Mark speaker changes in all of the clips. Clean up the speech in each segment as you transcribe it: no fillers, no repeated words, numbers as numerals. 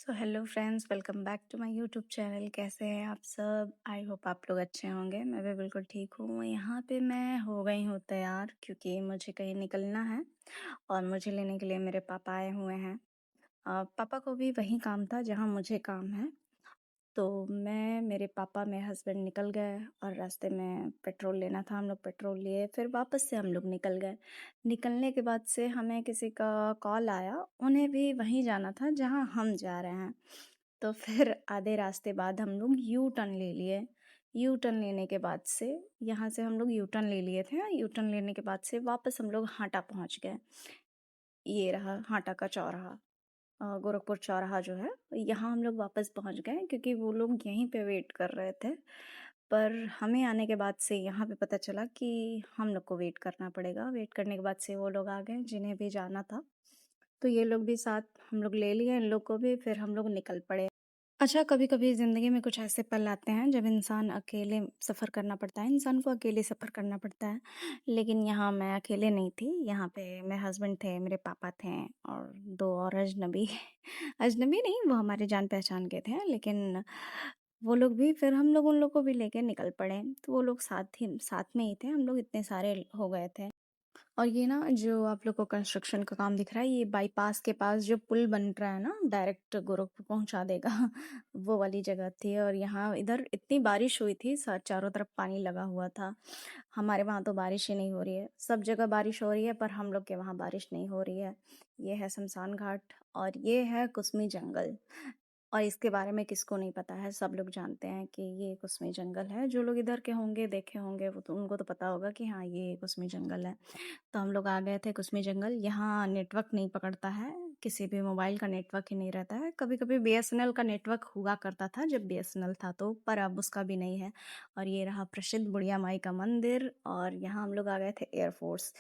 Speaker 1: So hello friends, welcome back to my YouTube channel. कैसे हैं आप सब? आई होप आप लोग अच्छे होंगे। मैं भी बिल्कुल ठीक हूँ। यहाँ पे मैं हो गई हूँ तैयार क्योंकि मुझे कहीं निकलना है और मुझे लेने के लिए मेरे पापा आए हुए हैं। पापा को भी वही काम था जहाँ मुझे काम है। तो मैं, मेरे पापा, मेरे हस्बैंड निकल गए और रास्ते में पेट्रोल लेना था। हम लोग पेट्रोल लिए, फिर वापस से हम लोग निकल गए। निकलने के बाद से हमें किसी का कॉल आया, उन्हें भी वहीं जाना था जहाँ हम जा रहे हैं। तो फिर आधे रास्ते बाद हम लोग यू टर्न ले लिए। यू टर्न लेने के बाद से यहाँ से हम लोग यू टर्न ले लिए थे। यू टर्न लेने के बाद से वापस हम लोग हाटा पहुँच गए। ये रहा हाटा का चौराहा। गोरखपुर चौराहा जो है, यहाँ हम लोग वापस पहुँच गए क्योंकि वो लोग यहीं पे वेट कर रहे थे। पर हमें आने के बाद से यहाँ पे पता चला कि हम लोग को वेट करना पड़ेगा। वेट करने के बाद से वो लोग आ गए जिन्हें भी जाना था। तो ये लोग भी साथ हम लोग ले लिए इन लोग को भी, फिर हम लोग निकल पड़े। अच्छा, कभी-कभी ज़िंदगी में कुछ ऐसे पल आते हैं जब इंसान अकेले सफ़र करना पड़ता है, इंसान को अकेले सफ़र करना पड़ता है। लेकिन यहाँ मैं अकेले नहीं थी, यहाँ पे मेरे हस्बैंड थे, मेरे पापा थे और 2 और अजनबी। अजनबी नहीं, वो हमारे जान-पहचान के थे, लेकिन वो लोग भी, फिर हम लोग उन लोग को भी लेके निकल पड़े। तो वो लोग साथ में ही थे, हम लोग इतने सारे हो गए थे। और ये ना, जो आप लोग को कंस्ट्रक्शन का काम दिख रहा है, ये बाईपास के पास जो पुल बन रहा है ना, डायरेक्ट गोरखपुर पहुंचा देगा। वो वाली जगह थी। और यहाँ इधर इतनी बारिश हुई थी, चारों तरफ पानी लगा हुआ था। हमारे वहाँ तो बारिश ही नहीं हो रही है, सब जगह बारिश हो रही है पर हम लोग के वहाँ बारिश नहीं हो रही है। ये है शमशान घाट और ये है कुसमी जंगल। और इसके बारे में किसको नहीं पता है, सब लोग जानते हैं कि ये कुसमी जंगल है। जो लोग इधर के होंगे, देखे होंगे, वो तो उनको तो पता होगा कि हाँ, ये कुसमी जंगल है। तो हम लोग आ गए थे कुसमी जंगल। यहाँ नेटवर्क नहीं पकड़ता है, किसी भी मोबाइल का नेटवर्क ही नहीं रहता है। कभी-कभी बीएसएनएल का नेटवर्क हुआ करता था जब बीएसएनएल था तो, पर अब उसका भी नहीं है। और ये रहा प्रसिद्ध बुढ़िया माई का मंदिर और यहाँ हम लोग आ गए थे एयरफोर्स।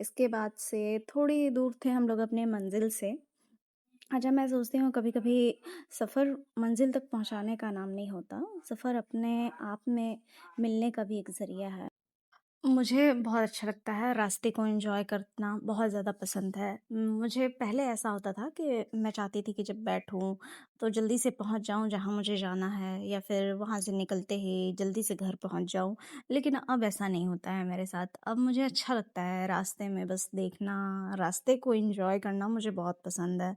Speaker 1: इसके बाद से थोड़ी दूर थे हम लोग अपने मंजिल से। अच्छा, मैं सोचती हूँ कभी-कभी सफ़र मंजिल तक पहुँचाने का नाम नहीं होता, सफ़र अपने आप में मिलने का भी एक ज़रिया है। मुझे बहुत अच्छा लगता है, रास्ते को एन्जॉय करना बहुत ज़्यादा पसंद है। मुझे पहले ऐसा होता था कि मैं चाहती थी कि जब बैठूँ, तो जल्दी से पहुँच जाऊँ जहाँ मुझे जाना है या फिर वहाँ से निकलते ही जल्दी से घर पहुँच जाऊँ। लेकिन अब ऐसा नहीं होता है मेरे साथ। अब मुझे अच्छा लगता है रास्ते में बस देखना, रास्ते को एन्जॉय करना मुझे बहुत पसंद है।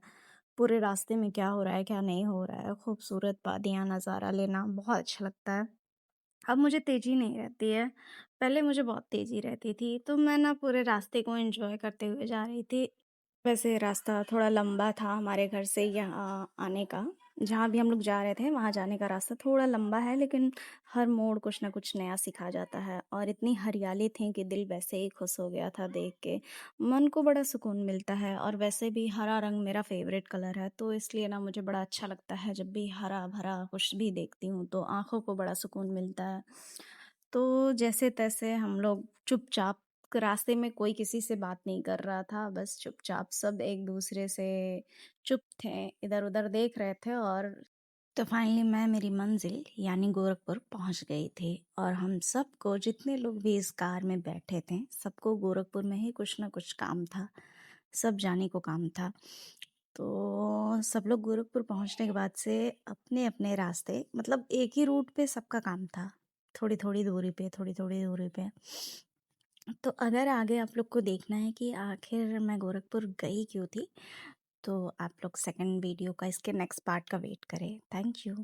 Speaker 1: पूरे रास्ते में क्या हो रहा है, क्या नहीं हो रहा है, खूबसूरत वादियाँ, नज़ारा लेना बहुत अच्छा लगता है। अब मुझे तेज़ी नहीं रहती है, पहले मुझे बहुत तेज़ी रहती थी, तो मैं ना पूरे रास्ते को एन्जॉय करते हुए जा रही थी। वैसे रास्ता थोड़ा लंबा था हमारे घर से यहाँ आने का, जहाँ भी हम लोग जा रहे थे वहाँ जाने का रास्ता थोड़ा लंबा है, लेकिन हर मोड़ कुछ ना कुछ नया सिखा जाता है। और इतनी हरियाली थी कि दिल वैसे ही खुश हो गया था देख के, मन को बड़ा सुकून मिलता है। और वैसे भी हरा रंग मेरा फेवरेट कलर है, तो इसलिए ना मुझे बड़ा अच्छा लगता है जब भी हरा भरा कुछ भी देखती हूँ तो आँखों को बड़ा सुकून मिलता है। तो जैसे-तैसे हम लोग चुपचाप, रास्ते में कोई किसी से बात नहीं कर रहा था, बस चुपचाप सब एक-दूसरे से चुप थे, इधर-उधर देख रहे थे। और तो फाइनली मैं मेरी मंज़िल यानी गोरखपुर पहुँच गई थी। और हम सबको, जितने लोग भी इस कार में बैठे थे, सबको गोरखपुर में ही कुछ न कुछ काम था, सब जाने को काम था। तो सब लोग गोरखपुर पहुँचने के बाद से अपने-अपने रास्ते, मतलब एक ही रूट पे सबका काम था, थोड़ी-थोड़ी दूरी पे, थोड़ी-थोड़ी दूरी पे। तो अगर आगे आप लोग को देखना है कि आखिर मैं गोरखपुर गई क्यों थी, तो आप लोग सेकंड वीडियो का, इसके नेक्स्ट पार्ट का वेट करें। Thank you.